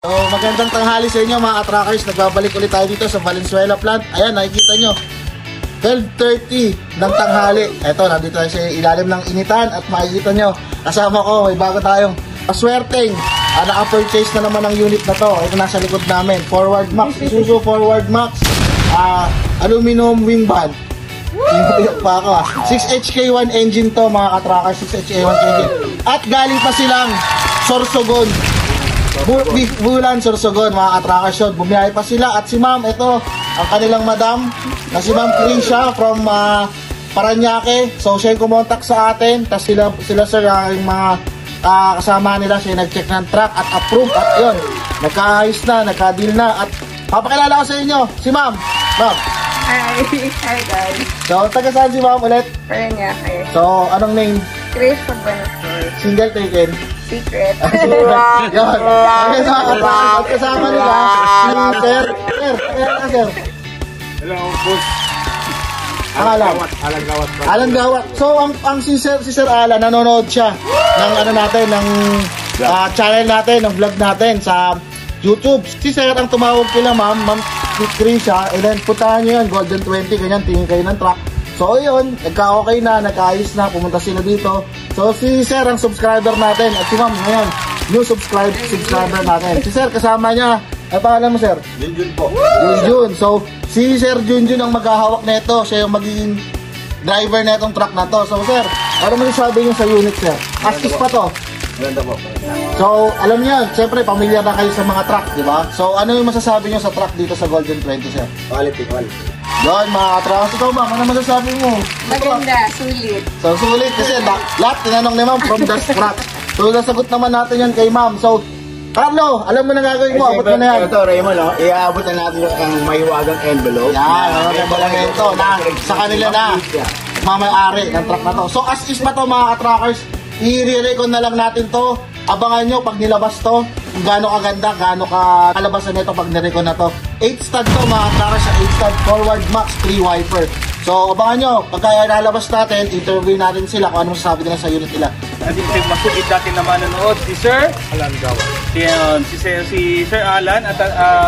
So, magandang tanghali sa inyo mga ka-trackers. Nagbabalik ulit tayo dito sa Valenzuela plant. Ayan, nakikita nyo 12:30 ng tanghali. Eto, nandito tayo sa ilalim ng initan. At makikita nyo, kasama ko, may bago tayong paswerteng naka-purchase na naman ang unit na to. Ito nasa likod namin, Forward Max, Isuzu Forward Max aluminum wing band. Pinuyok pa ako 6HK1 engine to mga ka-trackers. 6HK1 engine. At galing pa silang Sorsogon, Bulan, Sorsogon mga ka-trackers yun. Bumiyahe pa sila. At si ma'am, ito ang kanilang madam na si ma'am Krisha from Paranaque. So siya yung kumontak sa atin. Tapos sila sir yung mga kasama nila. Siya nag-check ng truck at approve. At yun, nagka-ayos na, nagka-deal na. At papakilala ko sa inyo si ma'am. Ma'am, Hi! Hi guys! so taga saan si ma'am ulit? Paranaque. So anong name? Chris Pagbanastor. Single taken? Secret. Yun. Okay, so at kasama nila si Sir. Sir. Hello, boss. Alan Gawat. So ang si Sir Alan, nanonood siya ng ano natin, ng channel natin, ng vlog natin sa YouTube. Si Sir ang tumawag kila ma'am Krisha, and then puntahan nyo yun, Golden 20, ganyan, tingin kayo ng truck. So yun, nagka-okay na, nagka-ayos na, pumunta sila dito. So si Sir ang subscriber natin, at si ma'am ngayon, new subscriber natin. Si Sir kasama niya, ay pangalan mo Sir? Junjun po. Junjun. So si Sir Junjun ang maghahawak nito, siya yung magiging driver na itong truck na to. So Sir, ano masasabi niyo sa unit Sir? Astis pa to. Ganda po. So, alam niyo, siyempre, pamilyar na kayo sa mga truck, di ba? So, ano yung masasabi niyo sa truck dito sa Golden 20, Sir? Quality. Yun, mga trucks. Ikaw, ma'am, ano masasabi mo? Maganda, sulit. So, sulit kasi lahat tinanong ni ma'am from the scratch. So, nasagot naman natin yan kay ma'am. So, Carlo, alam mo na gagawin mo, abot mo na yan. Ito, Raymond, iaabot na natin yung mahiwagang envelope. Yan, ano yung balamento na sa kanila na mamayari ng truck na to. So, as is pa to, mga truckers, i-re-recon na lang natin to. Abangan nyo pag nilabas to, kung gaano kaganda, gaano kalabasan nito pag nirecon na to. 8 stud to mga truckers, sa 8 stud Forward Max 3 wiper. So, abangan nyo, pagka nalabas natin, interview natin sila kung ano masasabi nila sa unit nila. Nandito yung masuit natin na manonood, si Sir Alan Gawat. si Sir Alan at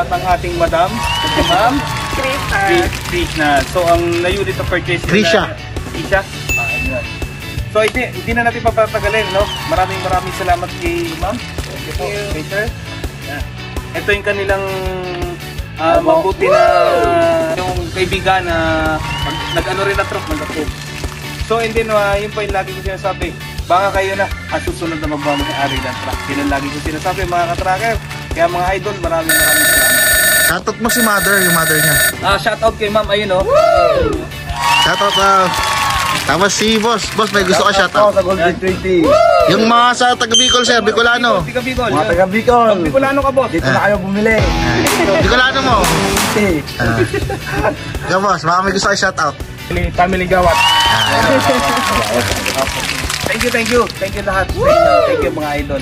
ang ating madam, si Ma'am Krishna. So ang na-unit na purchase Krisha. So hindi na natin papatagalin, no? Maraming salamat kay Ma'am. Kay Sir. Ito yung kanilang mabuti na yung kaibigan na nag-ano rin na truck, nag-approve. So and then yun pa yung lagi ko sinasabi, baka kayo na at susunod na magmamayari ng truck. Yun ang lagi ko sinasabi mga ka-tracker. Kaya mga idol, maraming salamat. Shoutout mo si mother, yung mother niya. Shoutout kay Ma'am, ayun oh. Shoutout tapos si boss, may gusto ka shoutout. Sa Golden 20. Yung mga sa taga Bicol Sir, Bicolano. Bicol. Mga taga Bicol. Bicolano ka boss. Dito na kayo bumili. Bicolano mo. Ikaw boss, baka may gusto ka shoutout. Family Gawat. Thank you lahat. Thank you mga idol.